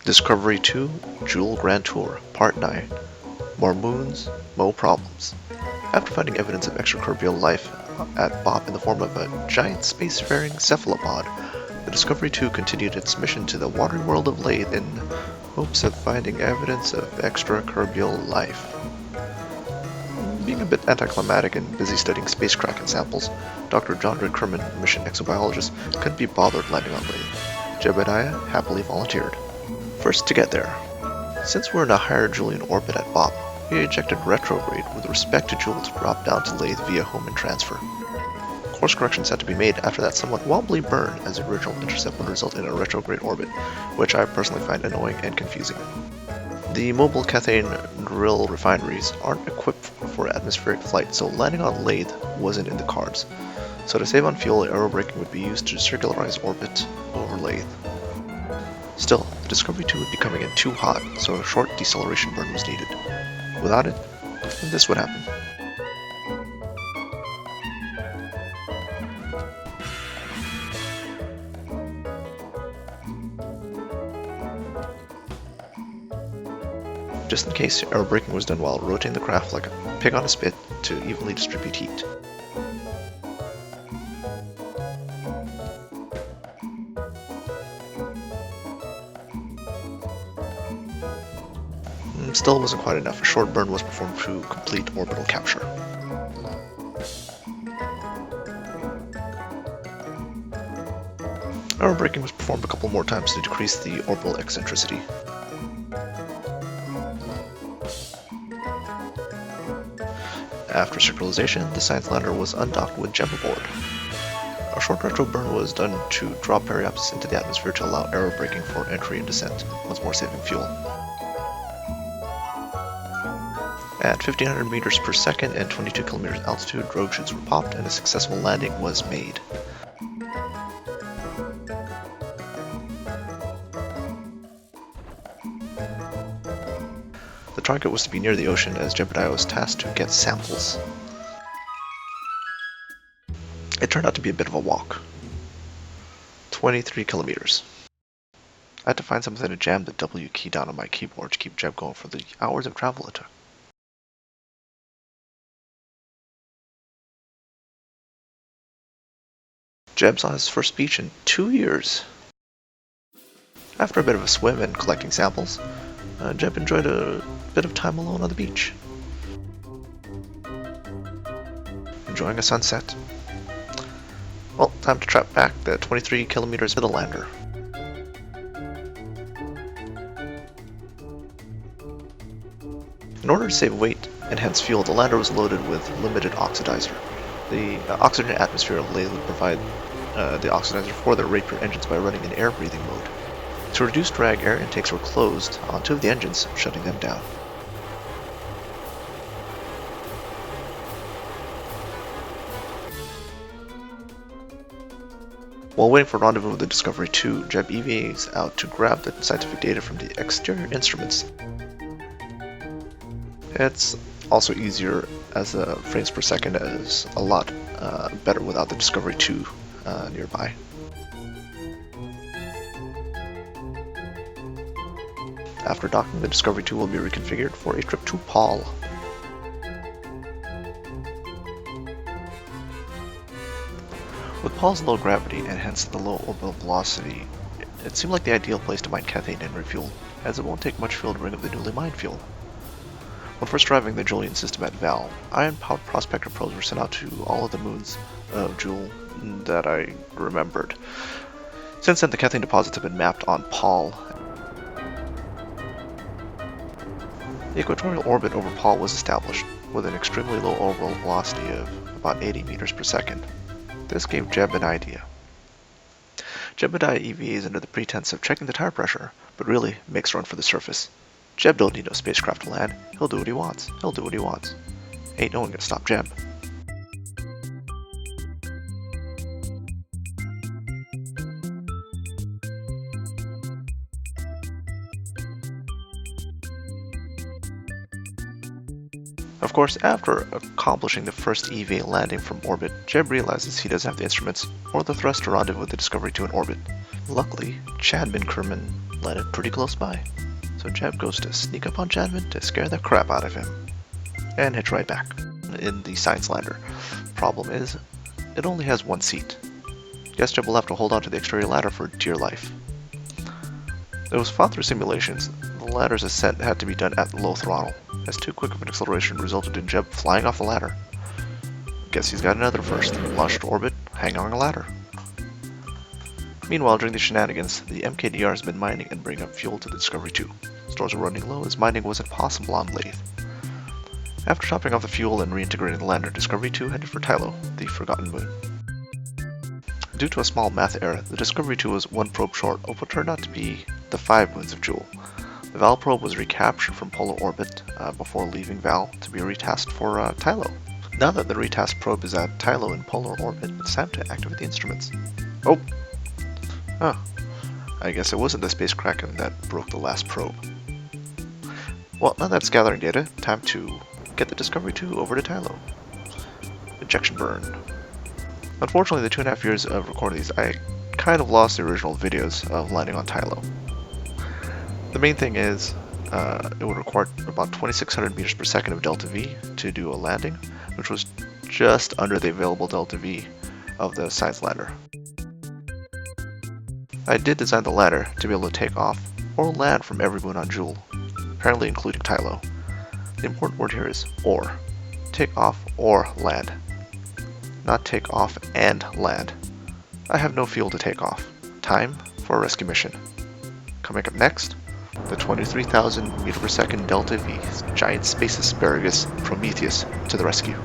Discovery 2, Jool Grand Tour, Part 9. More moons, more problems. After finding evidence of extracorporeal life at BOP in the form of a giant spacefaring cephalopod, the Discovery 2 continued its mission to the watery world of Laythe in hopes of finding evidence of extracorporeal life. Being a bit anticlimactic and busy studying spacecraft and samples, Dr. John Kerman, mission exobiologist, couldn't be bothered landing on Laythe. Jeb EVAs happily volunteered. First to get there. Since we're in a higher Julian orbit at BOP, we ejected retrograde with respect to Jool to drop down to Laythe via home and transfer. Course corrections had to be made after that somewhat wobbly burn, as the original intercept would result in a retrograde orbit, which I personally find annoying and confusing. The mobile Cathane drill refineries aren't equipped for atmospheric flight, so landing on Laythe wasn't in the cards. So to save on fuel, aerobraking would be used to circularize orbit over Laythe. Still, the Discovery 2 would be coming in too hot, so a short deceleration burn was needed. Without it, this would happen. Just in case, aerobraking was done while rotating the craft like a pig on a spit to evenly distribute heat. Still wasn't quite enough. A short burn was performed to complete orbital capture. Aerobraking was performed a couple more times to decrease the orbital eccentricity. After circularization, the science lander was undocked with Jeb aboard. A short retro burn was done to drop periapsis into the atmosphere to allow aerobraking for entry and descent, once more saving fuel. At 1500 meters per second and 22 kilometers altitude, drogue chutes were popped and a successful landing was made. The target was to be near the ocean, as Jeb EVAs was tasked to get samples. It turned out to be a bit of a walk. 23 kilometers. I had to find something to jam the W key down on my keyboard to keep Jeb going for the hours of travel it took. Jeb saw his first beach in 2 years. After a bit of a swim and collecting samples, Jeb enjoyed a bit of time alone on the beach. Enjoying a sunset. Well, time to trap back the 23 kilometers to the lander. In order to save weight and hence fuel, the lander was loaded with limited oxidizer. The oxygen atmosphere of Laythe would provide the oxidizer for the Rapier engines by running in air breathing mode. To reduce drag, air intakes were closed on 2 of the engines, shutting them down. While waiting for rendezvous with the Discovery 2, Jeb EVAs out to grab the scientific data from the exterior instruments. It's also easier as frames per second is a lot better without the Discovery 2 nearby. After docking, the Discovery 2 will be reconfigured for a trip to Paul. With Paul's low gravity and hence the low orbital velocity, it seemed like the ideal place to mine cathane and refuel, as it won't take much fuel to bring up the newly mined fuel. When first driving the Julian system at Val, ion-powered prospector probes were sent out to all of the moons of Jool that I remembered. Since then, the cathane deposits have been mapped on Paul. The equatorial orbit over Paul was established, with an extremely low orbital velocity of about 80 meters per second. This gave Jeb an idea. Jeb would die EVAs under the pretense of checking the tire pressure, but really makes a run for the surface. Jeb don't need no spacecraft to land. He'll do what he wants. He'll do what he wants. Ain't no one gonna stop Jeb. Of course, after accomplishing the first EVA landing from orbit, Jeb realizes he doesn't have the instruments or the thrust to rendezvous with the Discovery 2 in orbit. Luckily, Chad Kerman landed pretty close by. So Jeb goes to sneak up on Jadvin to scare the crap out of him, and hitch right back in the science lander. Problem is, it only has one seat. Guess Jeb will have to hold on to the exterior ladder for dear life. It was fought through simulations. The ladder's ascent had to be done at low throttle, as too quick of an acceleration resulted in Jeb flying off the ladder. Guess he's got another first, launched to orbit, hanging on a ladder. Meanwhile, during the shenanigans, the MKDR has been mining and bringing up fuel to the Discovery 2. Stores were running low as mining wasn't possible on Laythe. After topping off the fuel and reintegrating the lander, Discovery 2 headed for Tylo, the Forgotten Moon. Due to a small math error, the Discovery 2 was one probe short of what turned out to be the 5 moons of Jool. The Val probe was recaptured from polar orbit before leaving Val to be retasked for Tylo. Now that the retasked probe is at Tylo in polar orbit, it's time to activate the instruments. Oh! I guess it wasn't the Space Kraken that broke the last probe. Well, now that's gathering data, time to get the Discovery 2 over to Tylo. Ejection burn. Unfortunately, the 2.5 years of recording these, I kind of lost the original videos of landing on Tylo. The main thing is, it would require about 2,600 meters per second of delta V to do a landing, which was just under the available delta V of the science lander. I did design the ladder to be able to take off or land from every moon on Jool, apparently including Tylo. The important word here is or. Take off or land. Not take off and land. I have no fuel to take off. Time for a rescue mission. Coming up next, the 23,000 meter per second delta V giant space asparagus Prometheus to the rescue.